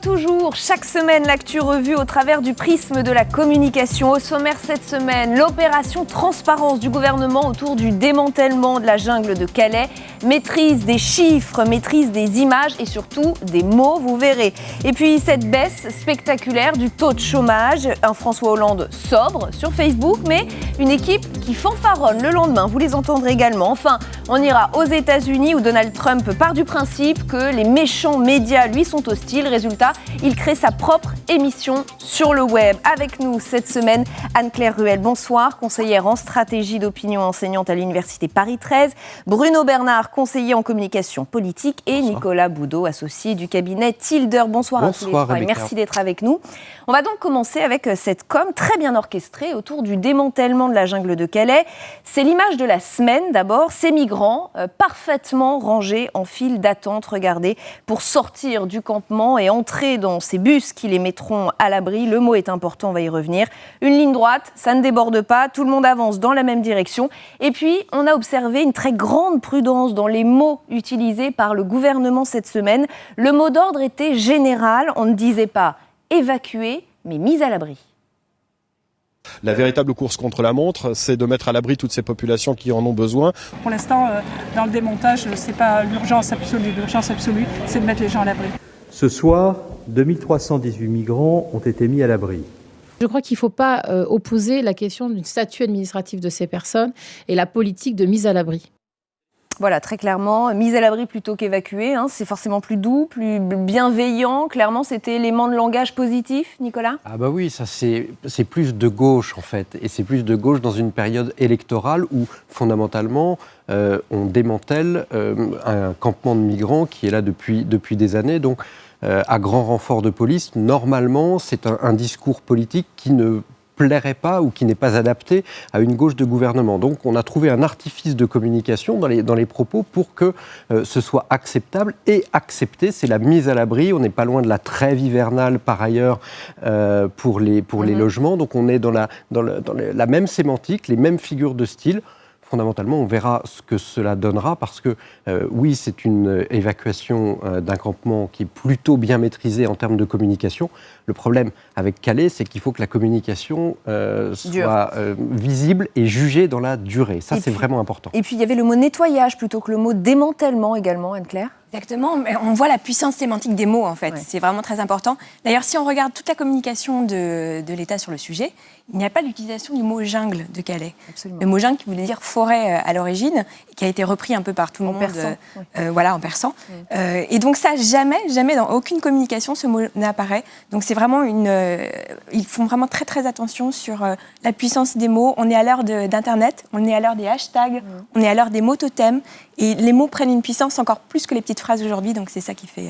toujours, chaque semaine, l'actu revue au travers du prisme de la communication. Au sommaire cette semaine, l'opération transparence du gouvernement autour du démantèlement de la jungle de Calais. Maîtrise des chiffres, maîtrise des images et surtout des mots, vous verrez. Et puis cette baisse spectaculaire du taux de chômage. Un François Hollande sobre sur Facebook, mais une équipe qui fanfaronne le lendemain. Vous les entendrez également. Enfin, on ira aux États-Unis où Donald Trump part du principe que les méchants médias lui sont hostiles. Résultat, il crée sa propre émission sur le web. Avec nous cette semaine, Anne-Claire Ruel, bonsoir, conseillère en stratégie d'opinion enseignante à l'Université Paris 13. Bruno Bernard, conseiller en communication politique. Et bonsoir. Nicolas Boudot, associé du cabinet Tilder. Bonsoir à tous les trois et merci d'être avec nous. On va donc commencer avec cette com très bien orchestrée autour du démantèlement de la jungle de Calais. C'est l'image de la semaine d'abord. Ces migrants parfaitement rangés en file d'attente, regardez, pour sortir du campement et entrer dans ces bus qui les mettront à l'abri. Le mot est important, on va y revenir. Une ligne droite, ça ne déborde pas, tout le monde avance dans la même direction. Et puis, on a observé une très grande prudence dans les mots utilisés par le gouvernement cette semaine. Le mot d'ordre était général, on ne disait pas évacuer, mais mis à l'abri. La véritable course contre la montre, c'est de mettre à l'abri toutes ces populations qui en ont besoin. Pour l'instant, dans le démontage, ce n'est pas l'urgence absolue. L'urgence absolue, c'est de mettre les gens à l'abri. Ce soir, 2318 migrants ont été mis à l'abri. Je crois qu'il ne faut pas opposer la question d'une statut administratif de ces personnes et la politique de mise à l'abri. Voilà, très clairement, mise à l'abri plutôt qu'évacuer, c'est forcément plus doux, plus bienveillant. Clairement, c'était élément de langage positif, Nicolas ? Ah bah oui, ça c'est plus de gauche en fait. Et c'est plus de gauche dans une période électorale où fondamentalement on démantèle un campement de migrants qui est là depuis des années. Donc à grand renfort de police, normalement c'est un discours politique qui ne plairait pas ou qui n'est pas adapté à une gauche de gouvernement. Donc on a trouvé un artifice de communication dans les propos pour que ce soit acceptable et accepté. C'est la mise à l'abri. On n'est pas loin de la trêve hivernale par ailleurs pour les logements. Donc on est dans la même sémantique, les mêmes figures de style. Fondamentalement, on verra ce que cela donnera parce que, oui, c'est une évacuation d'un campement qui est plutôt bien maîtrisée en termes de communication. Le problème avec Calais, c'est qu'il faut que la communication soit visible et jugée dans la durée. Ça, c'est vraiment important. Et puis, il y avait le mot nettoyage plutôt que le mot démantèlement également, Anne-Claire. Exactement, on voit la puissance sémantique des mots en fait, c'est vraiment très important. D'ailleurs, si on regarde toute la communication de l'État sur le sujet, il n'y a pas d'utilisation du mot jungle de Calais. Absolument. Le mot jungle qui voulait dire forêt à l'origine, qui a été repris un peu par tout le monde, persan. En persan. Et donc ça, jamais dans aucune communication, ce mot n'apparaît. Donc c'est vraiment ils font vraiment très très attention sur la puissance des mots. On est à l'heure d'Internet, on est à l'heure des hashtags, on est à l'heure des mots totems. Et les mots prennent une puissance encore plus que les petites phrases aujourd'hui, donc c'est ça qui fait...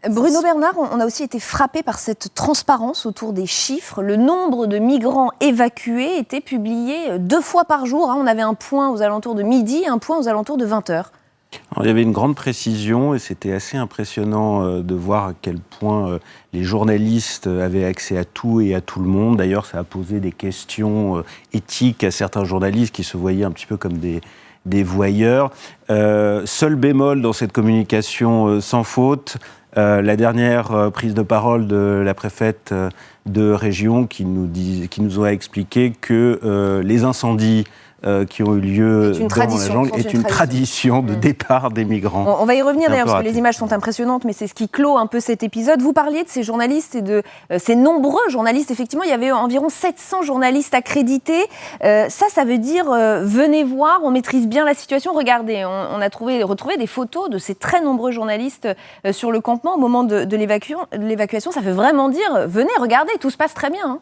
Bruno Bernard, on a aussi été frappé par cette transparence autour des chiffres. Le nombre de migrants évacués était publié 2 fois par jour. On avait un point aux alentours de midi et un point aux alentours de 20h. Alors, il y avait une grande précision et c'était assez impressionnant de voir à quel point les journalistes avaient accès à tout et à tout le monde. D'ailleurs, ça a posé des questions éthiques à certains journalistes qui se voyaient un petit peu comme des voyeurs. Seul bémol dans cette communication sans faute, la dernière prise de parole de la préfète de région qui nous a expliqué que les incendies qui ont eu lieu dans la jungle est une tradition de départ des migrants. On va y revenir d'ailleurs parce que les images sont impressionnantes, mais c'est ce qui clôt un peu cet épisode. Vous parliez de ces journalistes et de ces nombreux journalistes. Effectivement, il y avait environ 700 journalistes accrédités. Ça veut dire venez voir, on maîtrise bien la situation. Regardez, on a retrouvé des photos de ces très nombreux journalistes sur le campement au moment de l'évacuation. Ça veut vraiment dire venez, regardez, tout se passe très bien.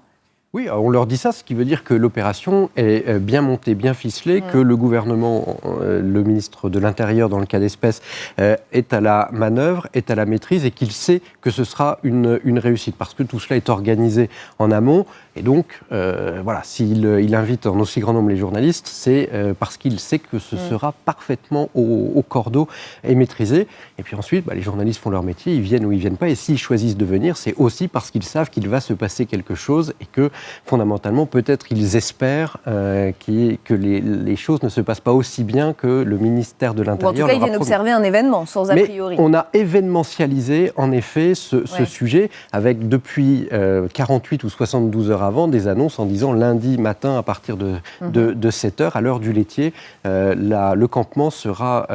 Oui, on leur dit ça, ce qui veut dire que l'opération est bien montée, bien ficelée, que le gouvernement, le ministre de l'Intérieur, dans le cas d'espèce, est à la manœuvre, est à la maîtrise et qu'il sait que ce sera une réussite. Parce que tout cela est organisé en amont Et donc, voilà, s'il invite en aussi grand nombre les journalistes, c'est parce qu'il sait que ce sera parfaitement au cordeau et maîtrisé. Et puis ensuite, les journalistes font leur métier, ils viennent ou ils viennent pas. Et s'ils choisissent de venir, c'est aussi parce qu'ils savent qu'il va se passer quelque chose et que, fondamentalement, peut-être ils espèrent que les choses ne se passent pas aussi bien que le ministère de l'Intérieur. En tout cas, ils viennent observer un événement, sans a priori. Mais on a événementialisé, en effet, ce sujet, avec depuis 48 ou 72 heures avant, des annonces en disant lundi matin, à partir de 7 heures, à l'heure du laitier, le campement sera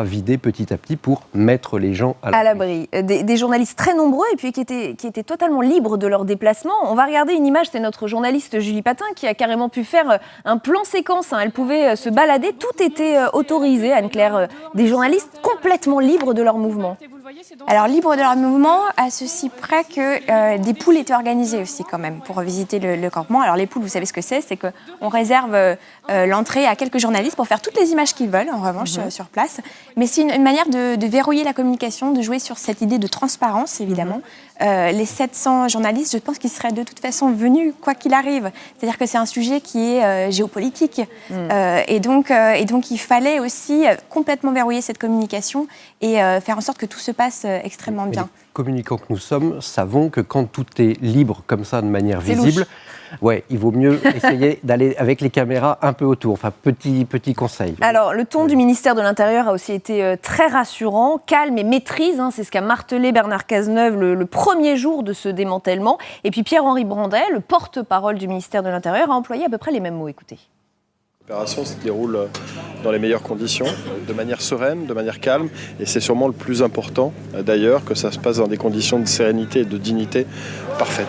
vidé petit à petit pour mettre les gens à l'abri. Des journalistes très nombreux et puis qui étaient totalement libres de leur déplacement. On va regarder une image, c'est notre journaliste Julie Patin qui a carrément pu faire un plan séquence. Elle pouvait se balader, tout était autorisé, Anne-Claire. Des journalistes complètement libres de leur mouvement. Alors, libres de leur mouvement, à ceci près que des poules étaient organisées aussi quand même pour visiter le campement. Alors les poules, vous savez ce que c'est qu'on réserve l'entrée à quelques journalistes pour faire toutes les images qu'ils veulent, en revanche, sur place. Mais c'est une manière de verrouiller la communication, de jouer sur cette idée de transparence, évidemment. Les 700 journalistes, je pense qu'ils seraient de toute façon venus, quoi qu'il arrive. C'est-à-dire que c'est un sujet qui est géopolitique. Et donc, il fallait aussi complètement verrouiller cette communication et faire en sorte que tout se passe extrêmement bien. Les communicants que nous sommes savons que quand tout est libre comme ça, de manière visible, il vaut mieux essayer d'aller avec les caméras un peu autour. Enfin, petit conseil. Alors, le ton du ministère de l'Intérieur a aussi été très rassurant, calme et maîtrise. C'est ce qu'a martelé Bernard Cazeneuve le premier jour de ce démantèlement. Et puis Pierre-Henri Brandet, le porte-parole du ministère de l'Intérieur, a employé à peu près les mêmes mots. Écoutez. L'opération se déroule dans les meilleures conditions, de manière sereine, de manière calme, et c'est sûrement le plus important d'ailleurs, que ça se passe dans des conditions de sérénité et de dignité parfaites.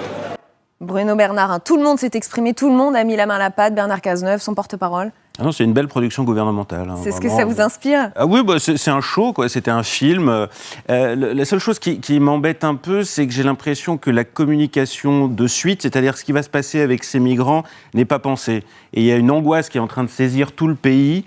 Bruno Bernard, tout le monde s'est exprimé, tout le monde a mis la main à la pâte, Bernard Cazeneuve, son porte-parole. Ah non, c'est une belle production gouvernementale. C'est ce que ça vous inspire ? Ah oui, c'est un show, quoi. C'était un film. La seule chose qui m'embête un peu, c'est que j'ai l'impression que la communication de suite, c'est-à-dire ce qui va se passer avec ces migrants, n'est pas pensée. Et il y a une angoisse qui est en train de saisir tout le pays,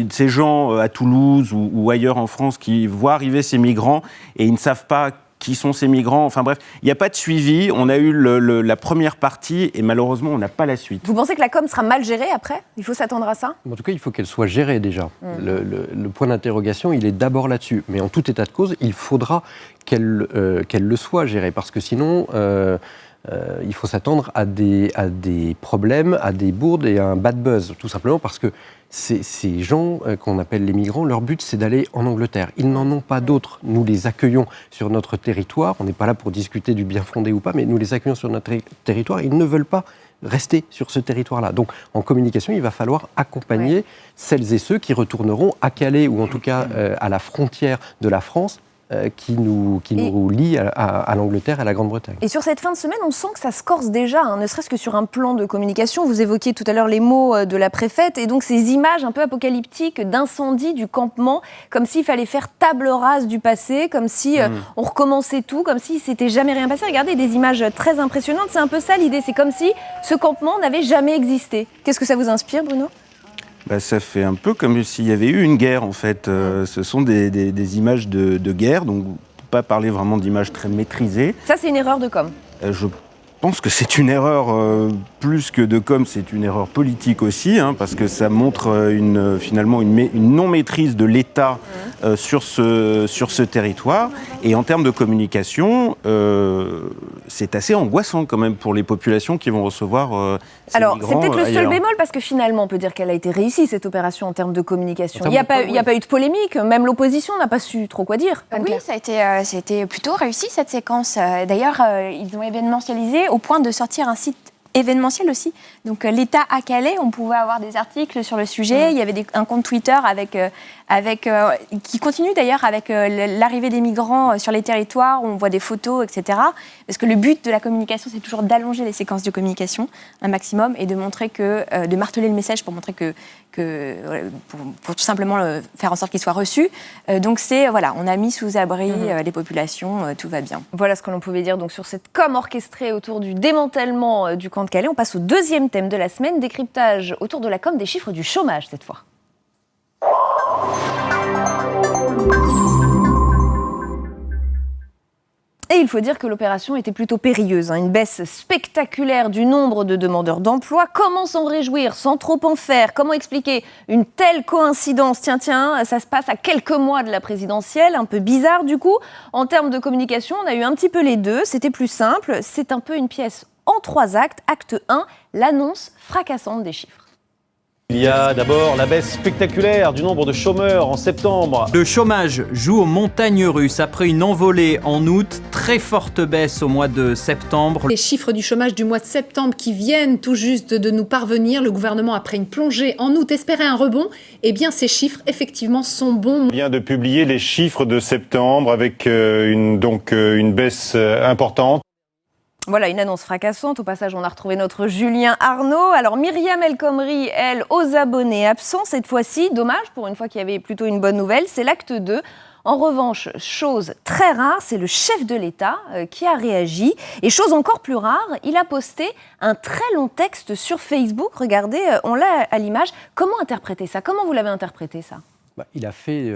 ces gens à Toulouse ou ailleurs en France qui voient arriver ces migrants et ils ne savent pas qui sont ces migrants. Enfin bref, il n'y a pas de suivi. On a eu la première partie et malheureusement, on n'a pas la suite. Vous pensez que la com sera mal gérée après ? Il faut s'attendre à ça ? En tout cas, il faut qu'elle soit gérée déjà. Le point d'interrogation, il est d'abord là-dessus. Mais en tout état de cause, il faudra qu'elle le soit gérée. Parce que sinon, il faut s'attendre à des problèmes, à des bourdes et à un bad buzz. Tout simplement parce que ces gens qu'on appelle les migrants, leur but, c'est d'aller en Angleterre. Ils n'en ont pas d'autres. Nous les accueillons sur notre territoire. On n'est pas là pour discuter du bien fondé ou pas, mais nous les accueillons sur notre territoire. Ils ne veulent pas rester sur ce territoire-là. Donc, en communication, il va falloir accompagner celles et ceux qui retourneront à Calais ou en tout cas à la frontière de la France, qui nous lie à l'Angleterre et à la Grande-Bretagne. Et sur cette fin de semaine, on sent que ça se corse déjà, ne serait-ce que sur un plan de communication. Vous évoquiez tout à l'heure les mots de la préfète et donc ces images un peu apocalyptiques d'incendie du campement, comme s'il fallait faire table rase du passé, comme si on recommençait tout, comme si c'était jamais rien passé. Regardez, des images très impressionnantes. C'est un peu ça l'idée, c'est comme si ce campement n'avait jamais existé. Qu'est-ce que ça vous inspire, Bruno ? Ça fait un peu comme s'il y avait eu une guerre, en fait. Ce sont des images de guerre, donc on ne peut pas parler vraiment d'images très maîtrisées. Ça, c'est une erreur de com. Je pense que c'est une erreur, plus que de com, c'est une erreur politique aussi, parce que ça montre finalement une non-maîtrise de l'État sur ce territoire. Et en termes de communication, c'est assez angoissant quand même pour les populations qui vont recevoir ces migrants. Alors, c'est peut-être le seul bémol, parce que finalement, on peut dire qu'elle a été réussie, cette opération, en termes de communication. Il n'y a pas eu de polémique, même l'opposition n'a pas su trop quoi dire. Oui, ça a été plutôt réussi, cette séquence. D'ailleurs, ils ont événementialisé au point de sortir un site événementiel aussi. Donc l'État à Calais, on pouvait avoir des articles sur le sujet. Il y avait un compte Twitter qui continue d'ailleurs avec l'arrivée des migrants sur les territoires, où on voit des photos, etc. Parce que le but de la communication, c'est toujours d'allonger les séquences de communication un maximum et de montrer de marteler le message pour montrer pour tout simplement faire en sorte qu'il soit reçu. Donc on a mis sous abri les populations, tout va bien. Voilà ce que l'on pouvait dire donc sur cette com orchestrée autour du démantèlement du camp de Calais. On passe au deuxième thème de la semaine, décryptage autour de la com des chiffres du chômage cette fois. Et il faut dire que l'opération était plutôt périlleuse. Une baisse spectaculaire du nombre de demandeurs d'emploi. Comment s'en réjouir sans trop en faire? Comment expliquer une telle coïncidence? Tiens, ça se passe à quelques mois de la présidentielle, un peu bizarre du coup. En termes de communication, on a eu un petit peu les deux. C'était plus simple. C'est un peu une pièce en 3 actes. Acte 1, l'annonce fracassante des chiffres. Il y a d'abord la baisse spectaculaire du nombre de chômeurs en septembre. Le chômage joue aux montagnes russes après une envolée en août, très forte baisse au mois de septembre. Les chiffres du chômage du mois de septembre qui viennent tout juste de nous parvenir, le gouvernement après une plongée en août espérait un rebond, eh bien ces chiffres effectivement sont bons. On vient de publier les chiffres de septembre avec une baisse importante. Voilà, une annonce fracassante. Au passage, on a retrouvé notre Julien Arnaud. Alors, Myriam El Khomri, elle, aux abonnés absents cette fois-ci. Dommage, pour une fois qu'il y avait plutôt une bonne nouvelle, c'est l'acte 2. En revanche, chose très rare, c'est le chef de l'État qui a réagi. Et chose encore plus rare, il a posté un très long texte sur Facebook. Regardez, on l'a à l'image. Comment interpréter ça? Comment vous l'avez interprété, ça? Il a fait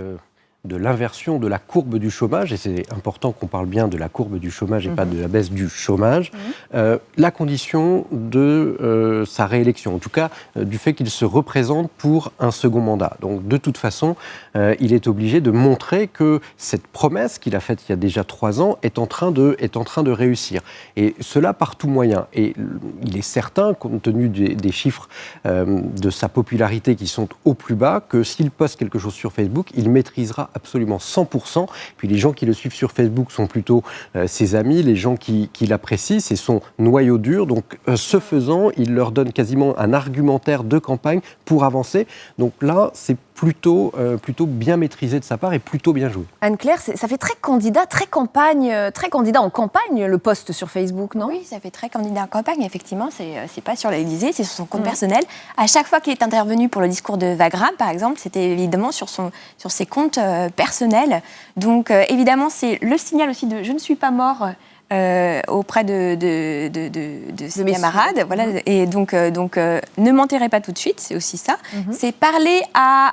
de l'inversion de la courbe du chômage, et c'est important qu'on parle bien de la courbe du chômage et pas de la baisse du chômage, la condition de sa réélection, en tout cas du fait qu'il se représente pour un second mandat. Donc de toute façon, il est obligé de montrer que cette promesse qu'il a faite il y a déjà 3 ans est en train de réussir. Et cela par tout moyen. Et il est certain, compte tenu des chiffres de sa popularité qui sont au plus bas, que s'il poste quelque chose sur Facebook, il maîtrisera absolument 100%. Puis les gens qui le suivent sur Facebook sont plutôt ses amis, les gens qui l'apprécient, c'est son noyau dur. Donc ce faisant, il leur donne quasiment un argumentaire de campagne pour avancer. Donc là, c'est plutôt bien maîtrisé de sa part et plutôt bien joué. Anne-Claire, ça fait très candidat en campagne, le post sur Facebook, non? Oui, ça fait très candidat en campagne, effectivement. C'est pas sur l'Élysée, c'est sur son compte personnel. À chaque fois qu'il est intervenu pour le discours de Wagram, par exemple, c'était évidemment sur ses comptes personnels. Donc, évidemment, c'est le signal aussi de « je ne suis pas mort ». Auprès de ses camarades, voilà. Et donc ne m'enterrez pas tout de suite, c'est aussi ça. C'est parler à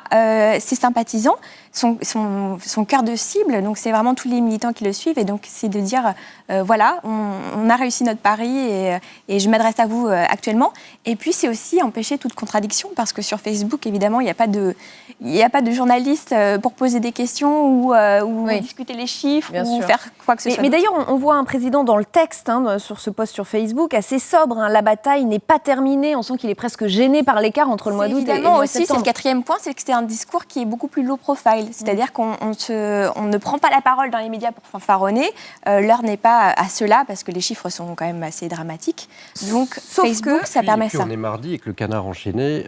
ses sympathisants, son cœur de cible, donc c'est vraiment tous les militants qui le suivent, et donc c'est de dire voilà, on a réussi notre pari et je m'adresse à vous actuellement. Et puis c'est aussi empêcher toute contradiction, parce que sur Facebook, évidemment, il n'y a pas de journalistes pour poser des questions ou discuter les chiffres ou faire quoi que ce soit. Mais d'ailleurs, on voit un président dans le texte, sur ce post sur Facebook, assez sobre. La bataille n'est pas terminée. On sent qu'il est presque gêné par l'écart entre le mois d'août et le mois de septembre. C'est le 4e point, c'est que c'est un discours qui est beaucoup plus low profile. C'est-à-dire qu'on ne prend pas la parole dans les médias pour fanfaronner. L'heure n'est pas à cela, parce que les chiffres sont quand même assez dramatiques. Donc Facebook, ça permet ça. On est mardi et que le Canard enchaîné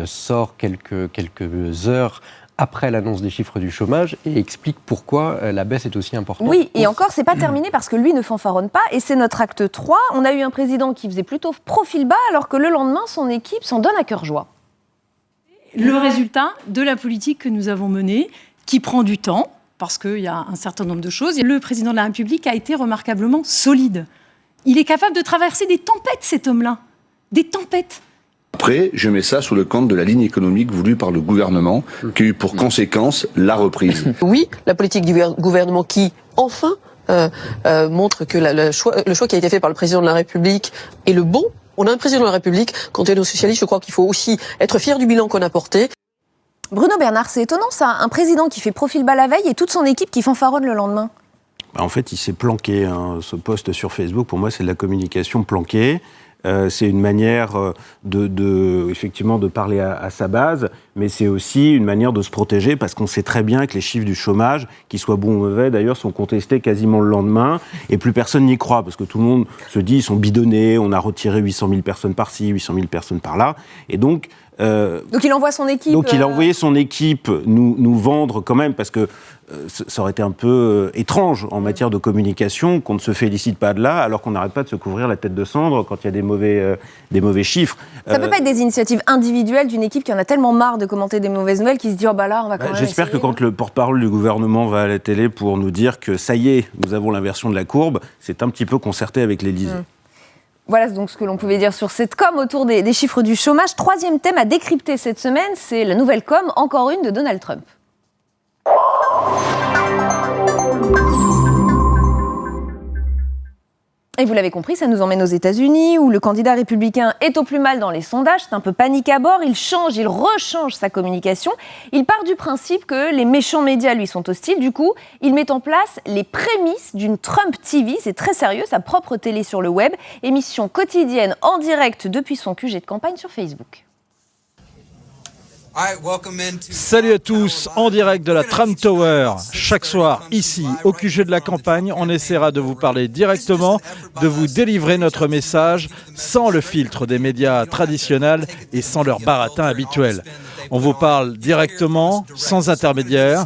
sort quelques heures après l'annonce des chiffres du chômage et explique pourquoi la baisse est aussi importante. Oui, et encore, c'est pas terminé parce que lui ne fanfaronne pas, et c'est notre acte 3. On a eu un président qui faisait plutôt profil bas, alors que le lendemain, son équipe s'en donne à cœur joie. Le résultat de la politique que nous avons menée, qui prend du temps, parce qu'il y a un certain nombre de choses. Le président de la République a été remarquablement solide. Il est capable de traverser des tempêtes, cet homme-là. Des tempêtes. Après, je mets ça sous le compte de la ligne économique voulue par le gouvernement, qui a eu pour conséquence la reprise. Oui, la politique du gouvernement qui, enfin, montre que le choix qui a été fait par le président de la République est le bon. On a un président de la République, quand on est socialiste, je crois qu'il faut aussi être fier du bilan qu'on a porté. Bruno Bernard, c'est étonnant ça, un président qui fait profil bas la veille et toute son équipe qui fanfaronne le lendemain. En fait, il s'est planqué. Ce post sur Facebook, pour moi, c'est de la communication planquée. C'est une manière effectivement de parler à sa base, mais c'est aussi une manière de se protéger, parce qu'on sait très bien que les chiffres du chômage, qu'ils soient bons ou mauvais d'ailleurs, sont contestés quasiment le lendemain, et plus personne n'y croit, parce que tout le monde se dit ils sont bidonnés, on a retiré 800 000 personnes par-ci, 800 000 personnes par-là, et donc il envoie son équipe. Donc il a envoyé son équipe nous vendre quand même, parce que ça aurait été un peu étrange en matière de communication qu'on ne se félicite pas de là, alors qu'on n'arrête pas de se couvrir la tête de cendre quand il y a des mauvais chiffres. Ça peut pas être des initiatives individuelles d'une équipe qui en a tellement marre de commenter des mauvaises nouvelles qui se dit oh bah là on va quand même J'espère essayer. Que quand le porte-parole du gouvernement va à la télé pour nous dire que ça y est, nous avons l'inversion de la courbe, c'est un petit peu concerté avec l'Élysée. Voilà donc ce que l'on pouvait dire sur cette com autour des chiffres du chômage. 3e thème à décrypter cette semaine, c'est la nouvelle com, encore une de Donald Trump. Et vous l'avez compris, ça nous emmène aux États-Unis, où le candidat républicain est au plus mal dans les sondages. C'est un peu panique à bord. Il rechange sa communication. Il part du principe que les méchants médias lui sont hostiles. Du coup, il met en place les prémices d'une Trump TV. C'est très sérieux, sa propre télé sur le web. Émission quotidienne en direct depuis son QG de campagne sur Facebook. Salut à tous, en direct de la Trump Tower. Chaque soir, ici, au QG de la campagne, on essaiera de vous parler directement, de vous délivrer notre message sans le filtre des médias traditionnels et sans leur baratin habituel. On vous parle directement, sans intermédiaire,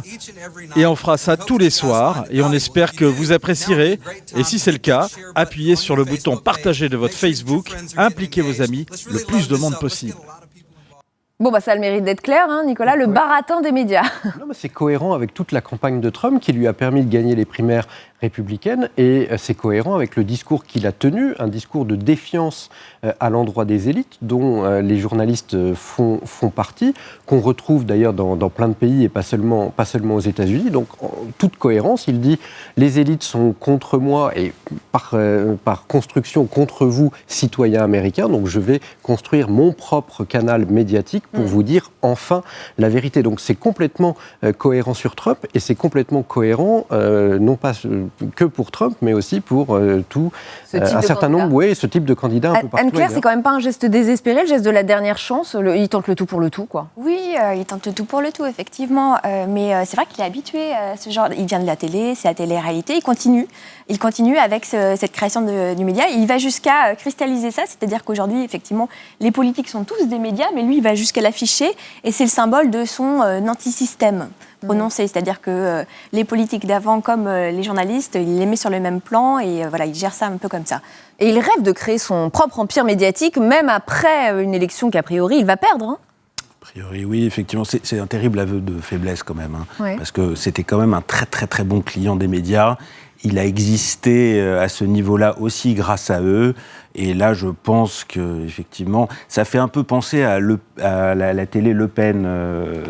et on fera ça tous les soirs, et on espère que vous apprécierez. Et si c'est le cas, appuyez sur le bouton partager de votre Facebook, impliquez vos amis, le plus de monde possible. Bon, ça a le mérite d'être clair, hein, Nicolas, le baratin des médias. Non, mais c'est cohérent avec toute la campagne de Trump qui lui a permis de gagner les primaires républicaine, et c'est cohérent avec le discours qu'il a tenu, un discours de défiance à l'endroit des élites, dont les journalistes font partie, qu'on retrouve d'ailleurs dans plein de pays et pas seulement aux États-Unis. Donc, en toute cohérence, il dit « les élites sont contre moi et par construction contre vous, citoyens américains, donc je vais construire mon propre canal médiatique pour vous dire enfin la vérité ». Donc, c'est complètement cohérent sur Trump, et c'est complètement cohérent, non pas que pour Trump, mais aussi pour un certain nombre, ce type de candidats un peu partout. Anne-Claire, c'est quand même pas un geste désespéré, le geste de la dernière chance. Il tente le tout pour le tout, quoi. Oui, il tente le tout pour le tout, effectivement. Mais c'est vrai qu'il est habitué à ce genre. Il vient de la télé, c'est la télé-réalité. Il continue avec cette création du média. Il va jusqu'à cristalliser ça, c'est-à-dire qu'aujourd'hui, effectivement, les politiques sont tous des médias, mais lui, il va jusqu'à l'afficher, et c'est le symbole de son anti-système prononcé. C'est-à-dire que les politiques d'avant, comme les journalistes, il les met sur le même plan, et il gère ça un peu comme ça. Et il rêve de créer son propre empire médiatique, même après une élection qu'a priori, il va perdre, hein. A priori, oui, effectivement, c'est un terrible aveu de faiblesse quand même, hein, ouais. Parce que c'était quand même un très très très bon client des médias. Il a existé à ce niveau-là aussi grâce à eux. Et là, je pense qu'effectivement, ça fait un peu penser à la télé Le Pen,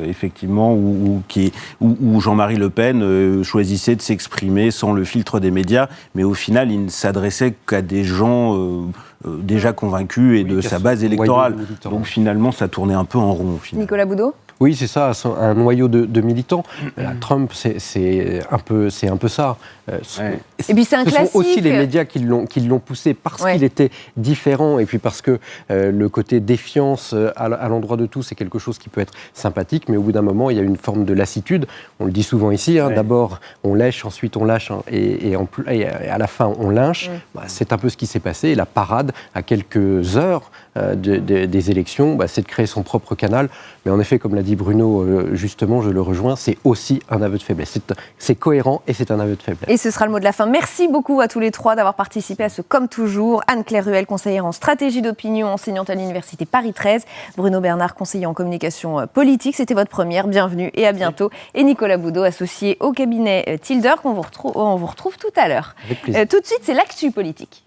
effectivement, où Jean-Marie Le Pen choisissait de s'exprimer sans le filtre des médias, mais au final, il ne s'adressait qu'à des gens déjà convaincus et de sa base électorale. Donc finalement, ça tournait un peu en rond. Nicolas Boudot ? Oui, c'est ça, un noyau de militants. Trump, c'est un peu ça. Et puis c'est un classique. Ce sont aussi les médias qui l'ont poussé parce qu'il était différent, et puis parce que le côté défiance à l'endroit de tout, c'est quelque chose qui peut être sympathique, mais au bout d'un moment, il y a une forme de lassitude. On le dit souvent ici, hein, d'abord on lèche, ensuite on lâche, hein, et à la fin on lynche. C'est un peu ce qui s'est passé. Et la parade, à quelques heures des élections, c'est de créer son propre canal. Mais en effet, comme l'a dit Bruno, justement, je le rejoins, c'est aussi un aveu de faiblesse. C'est cohérent et c'est un aveu de faiblesse. Et ce sera le mot de la fin. Merci beaucoup à tous les trois d'avoir participé à ce Comme toujours. Anne-Claire Ruel, conseillère en stratégie d'opinion, enseignante à l'Université Paris 13. Bruno Bernard, conseiller en communication politique. C'était votre première. Bienvenue et à bientôt. Et Nicolas Boudot, associé au cabinet Tilder, on vous retrouve tout à l'heure. Avec plaisir. Tout de suite, c'est l'actu politique.